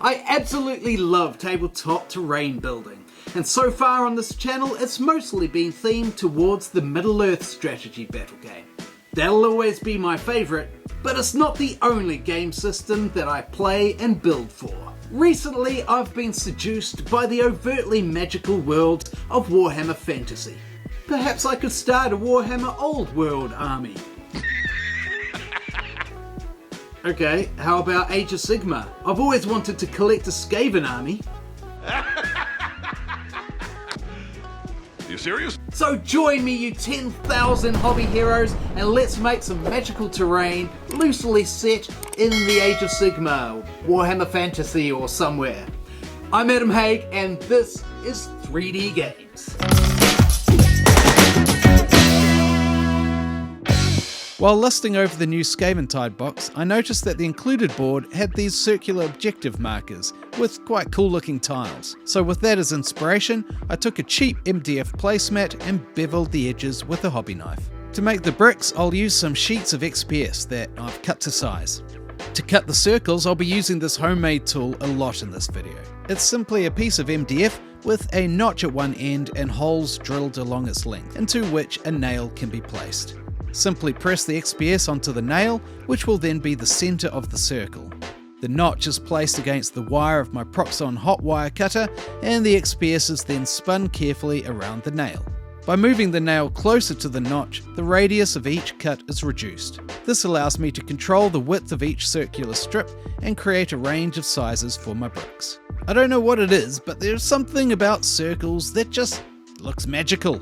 I absolutely love tabletop terrain building, and so far on this channel it's mostly been themed towards the Middle-earth strategy battle game. That'll always be my favourite, but it's not the only game system that I play and build for. Recently I've been seduced by the overtly magical world of Warhammer Fantasy. Perhaps I could start a Warhammer Old World army. Okay, how about Age of Sigmar? I've always wanted to collect a Skaven army. You serious? So join me, you 10,000 hobby heroes, and let's make some magical terrain loosely set in the Age of Sigmar, Warhammer Fantasy or somewhere. I'm Adam Haig, and this is 3D Games. While listing over the new Skaventide box, I noticed that the included board had these circular objective markers with quite cool looking tiles. So with that as inspiration, I took a cheap MDF placemat and beveled the edges with a hobby knife. To make the bricks, I'll use some sheets of XPS that I've cut to size. To cut the circles, I'll be using this homemade tool a lot in this video. It's simply a piece of MDF with a notch at one end and holes drilled along its length, into which a nail can be placed. Simply press the XPS onto the nail, which will then be the centre of the circle. The notch is placed against the wire of my Proxxon hot wire cutter, and the XPS is then spun carefully around the nail. By moving the nail closer to the notch, the radius of each cut is reduced. This allows me to control the width of each circular strip and create a range of sizes for my bricks. I don't know what it is, but there's something about circles that just looks magical.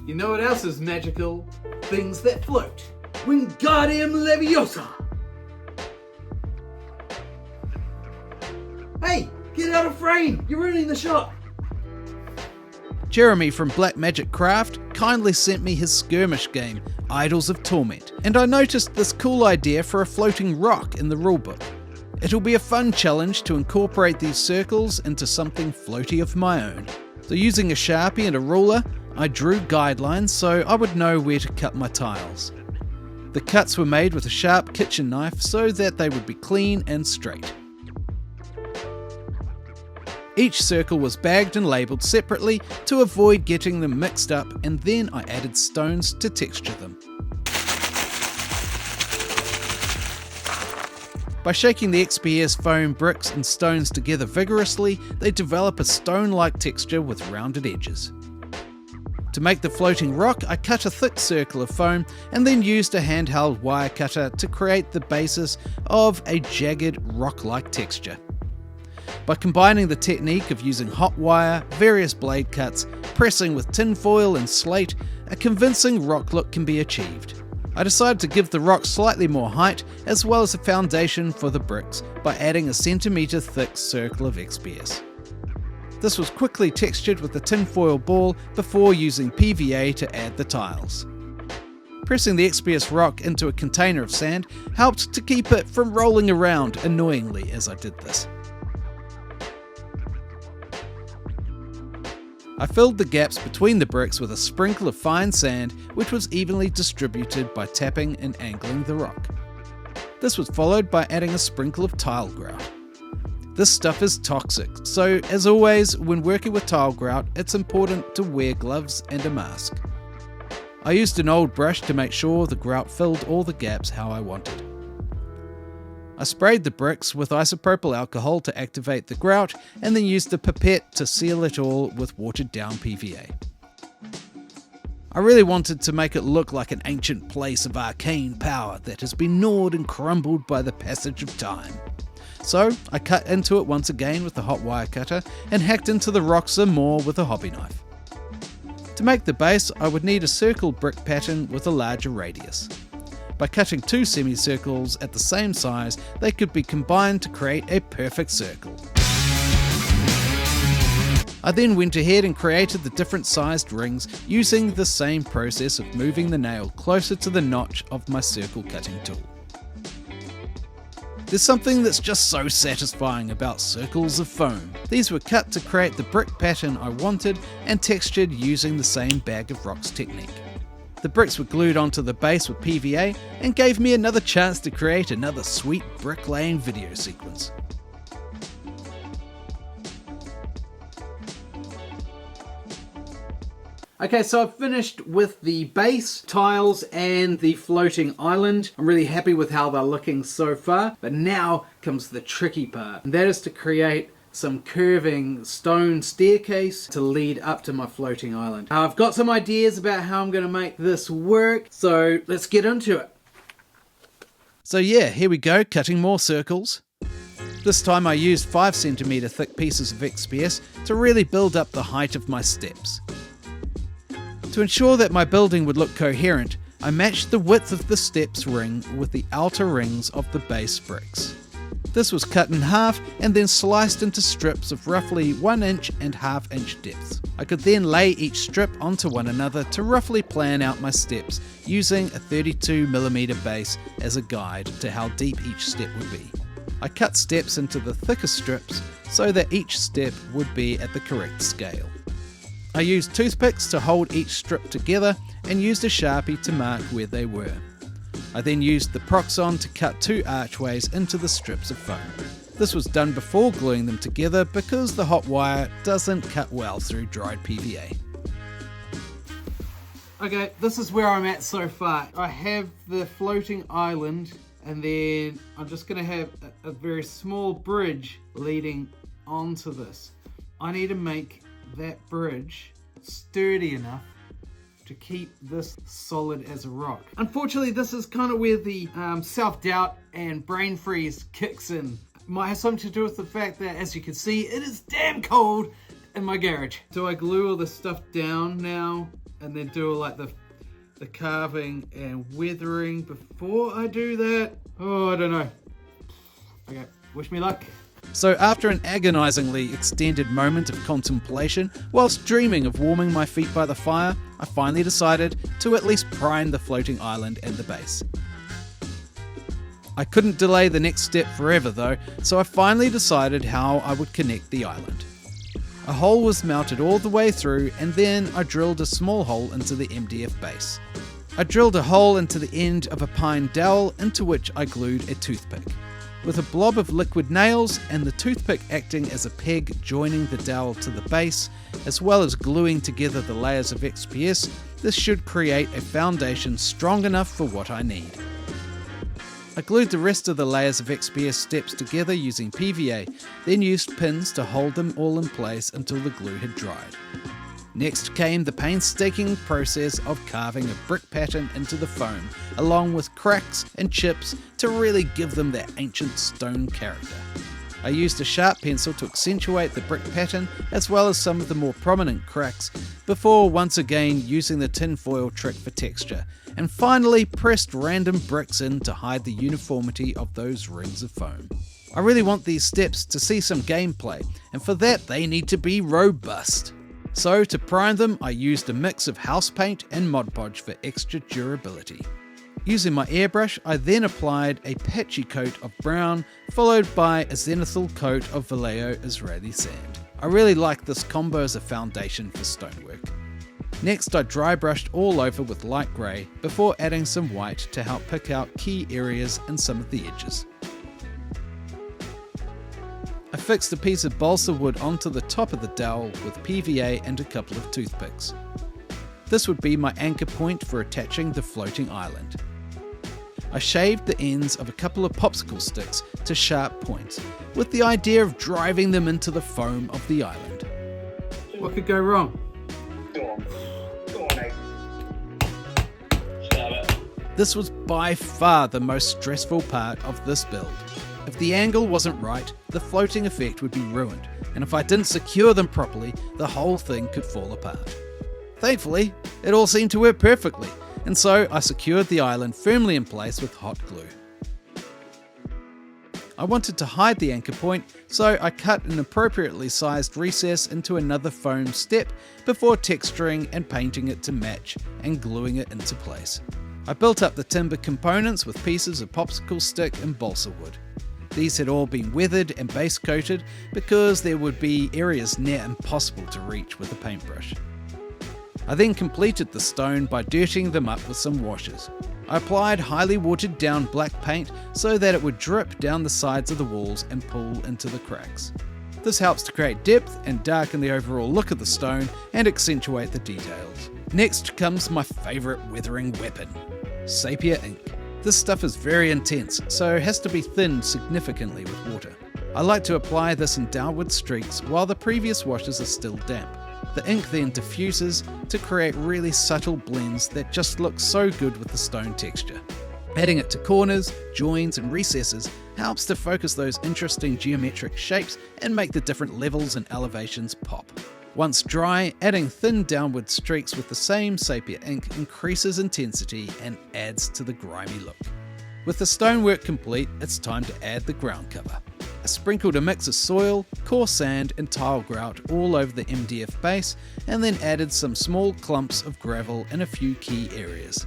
You know what else is magical? Things that float. Wingardium Leviosa! Hey, get out of frame! You're ruining the shot! Jeremy from Black Magic Craft kindly sent me his skirmish game, Idols of Torment, and I noticed this cool idea for a floating rock in the rulebook. It'll be a fun challenge to incorporate these circles into something floaty of my own. So using a Sharpie and a ruler, I drew guidelines so I would know where to cut my tiles. The cuts were made with a sharp kitchen knife so that they would be clean and straight. Each circle was bagged and labelled separately to avoid getting them mixed up, and then I added stones to texture them. By shaking the XPS foam bricks and stones together vigorously, they develop a stone-like texture with rounded edges. To make the floating rock, I cut a thick circle of foam and then used a handheld wire cutter to create the basis of a jagged rock-like texture. By combining the technique of using hot wire, various blade cuts, pressing with tin foil and slate, a convincing rock look can be achieved. I decided to give the rock slightly more height as well as a foundation for the bricks by adding a centimetre thick circle of XPS. This was quickly textured with a tinfoil ball before using PVA to add the tiles. Pressing the XPS rock into a container of sand helped to keep it from rolling around annoyingly as I did this. I filled the gaps between the bricks with a sprinkle of fine sand, which was evenly distributed by tapping and angling the rock. This was followed by adding a sprinkle of tile grout. This stuff is toxic, so as always, when working with tile grout, it's important to wear gloves and a mask. I used an old brush to make sure the grout filled all the gaps how I wanted. I sprayed the bricks with isopropyl alcohol to activate the grout, and then used a pipette to seal it all with watered down PVA. I really wanted to make it look like an ancient place of arcane power that has been gnawed and crumbled by the passage of time. So I cut into it once again with the hot wire cutter and hacked into the rock some more with a hobby knife. To make the base, I would need a circle brick pattern with a larger radius. By cutting two semicircles at the same size, they could be combined to create a perfect circle. I then went ahead and created the different sized rings using the same process of moving the nail closer to the notch of my circle cutting tool. There's something that's just so satisfying about circles of foam. These were cut to create the brick pattern I wanted and textured using the same bag of rocks technique. The bricks were glued onto the base with PVA and gave me another chance to create another sweet bricklaying video sequence. Okay, so I've finished with the base, tiles, and the floating island. I'm really happy with how they're looking so far, but now comes the tricky part, and that is to create some curving stone staircase to lead up to my floating island. I've got some ideas about how I'm going to make this work, so let's get into it. So yeah, here we go, cutting more circles. This time I used 5cm thick pieces of XPS to really build up the height of my steps. To ensure that my building would look coherent, I matched the width of the steps ring with the outer rings of the base bricks. This was cut in half and then sliced into strips of roughly 1 inch and ½ inch depth. I could then lay each strip onto one another to roughly plan out my steps using a 32mm base as a guide to how deep each step would be. I cut steps into the thicker strips so that each step would be at the correct scale. I used toothpicks to hold each strip together and used a Sharpie to mark where they were. I then used the Proxon to cut 2 archways into the strips of foam. This was done before gluing them together because the hot wire doesn't cut well through dried PVA. Okay, this is where I'm at so far. I have the floating island, and then I'm just going to have a very small bridge leading onto this. I need to make that bridge sturdy enough to keep this solid as a rock. Unfortunately, this is kind of where the self-doubt and brain freeze kicks in. Might have something to do with the fact that, as you can see, it is damn cold in my garage. So I glue all this stuff down now and then do like the carving and weathering before I do that. Oh, I don't know. Okay, wish me luck. So after an agonisingly extended moment of contemplation, whilst dreaming of warming my feet by the fire, I finally decided to at least prime the floating island and the base. I couldn't delay the next step forever though, so I finally decided how I would connect the island. A hole was mounted all the way through, and then I drilled a small hole into the MDF base. I drilled a hole into the end of a pine dowel into which I glued a toothpick. With a blob of liquid nails and the toothpick acting as a peg joining the dowel to the base, as well as gluing together the layers of XPS, this should create a foundation strong enough for what I need. I glued the rest of the layers of XPS steps together using PVA, then used pins to hold them all in place until the glue had dried. Next came the painstaking process of carving a brick pattern into the foam, along with cracks and chips to really give them their ancient stone character. I used a sharp pencil to accentuate the brick pattern as well as some of the more prominent cracks, before once again using the tinfoil trick for texture, and finally pressed random bricks in to hide the uniformity of those rings of foam. I really want these steps to see some gameplay, and for that they need to be robust. So to prime them, I used a mix of house paint and Mod Podge for extra durability. Using my airbrush, I then applied a patchy coat of brown, followed by a zenithal coat of Vallejo Israeli sand. I really like this combo as a foundation for stonework. Next, I dry brushed all over with light grey before adding some white to help pick out key areas and some of the edges. I fixed a piece of balsa wood onto the top of the dowel with PVA and a couple of toothpicks. This would be my anchor point for attaching the floating island. I shaved the ends of a couple of popsicle sticks to sharp points, with the idea of driving them into the foam of the island. What could go wrong? Go on, mate. Stop it. This was by far the most stressful part of this build. If the angle wasn't right, the floating effect would be ruined, and if I didn't secure them properly, the whole thing could fall apart. Thankfully, it all seemed to work perfectly, and so I secured the island firmly in place with hot glue. I wanted to hide the anchor point, so I cut an appropriately sized recess into another foam step before texturing and painting it to match and gluing it into place. I built up the timber components with pieces of popsicle stick and balsa wood. These had all been weathered and base coated because there would be areas near impossible to reach with a paintbrush. I then completed the stone by dirtying them up with some washes. I applied highly watered down black paint so that it would drip down the sides of the walls and pull into the cracks. This helps to create depth and darken the overall look of the stone and accentuate the details. Next comes my favourite weathering weapon, sepia ink. This stuff is very intense, so it has to be thinned significantly with water. I like to apply this in downward streaks while the previous washes are still damp. The ink then diffuses to create really subtle blends that just look so good with the stone texture. Adding it to corners, joins and recesses helps to focus those interesting geometric shapes and make the different levels and elevations pop. Once dry, adding thin downward streaks with the same sepia ink increases intensity and adds to the grimy look. With the stonework complete, it's time to add the ground cover. I sprinkled a mix of soil, coarse sand and tile grout all over the MDF base, and then added some small clumps of gravel in a few key areas.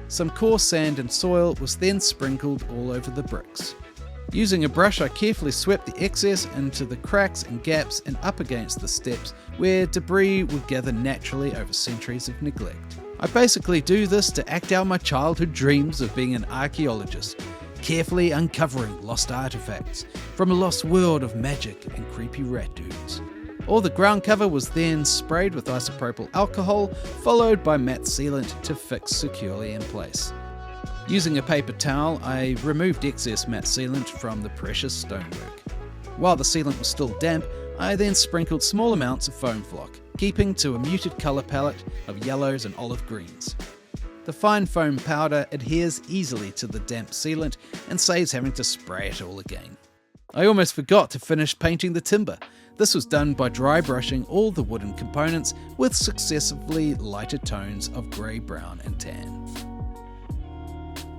Some coarse sand and soil was then sprinkled all over the bricks. Using a brush, I carefully swept the excess into the cracks and gaps and up against the steps where debris would gather naturally over centuries of neglect. I basically do this to act out my childhood dreams of being an archaeologist, carefully uncovering lost artifacts from a lost world of magic and creepy rat dudes. All the ground cover was then sprayed with isopropyl alcohol, followed by matte sealant to fix securely in place. Using a paper towel, I removed excess matte sealant from the precious stonework. While the sealant was still damp, I then sprinkled small amounts of foam flock, keeping to a muted colour palette of yellows and olive greens. The fine foam powder adheres easily to the damp sealant and saves having to spray it all again. I almost forgot to finish painting the timber. This was done by dry brushing all the wooden components with successively lighter tones of grey, brown and tan.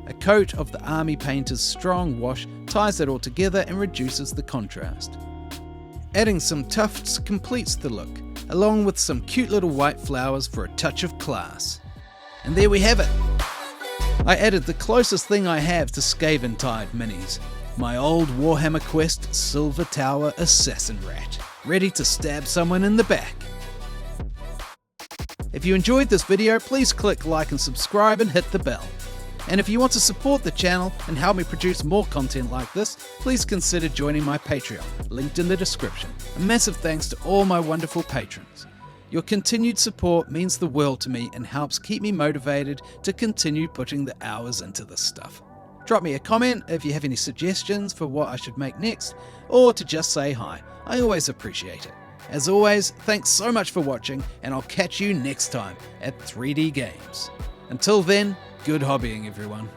A coat of the Army Painter's strong wash ties it all together and reduces the contrast. Adding some tufts completes the look, along with some cute little white flowers for a touch of class. And there we have it! I added the closest thing I have to Skaven-Tide minis, my old Warhammer Quest Silver Tower Assassin Rat, ready to stab someone in the back. If you enjoyed this video, please click like and subscribe and hit the bell. And if you want to support the channel and help me produce more content like this, please consider joining my Patreon, linked in the description. A massive thanks to all my wonderful patrons. Your continued support means the world to me and helps keep me motivated to continue putting the hours into this stuff. Drop me a comment if you have any suggestions for what I should make next, or to just say hi. I always appreciate it. As always, thanks so much for watching, and I'll catch you next time at 3D Games. Until then, good hobbying everyone.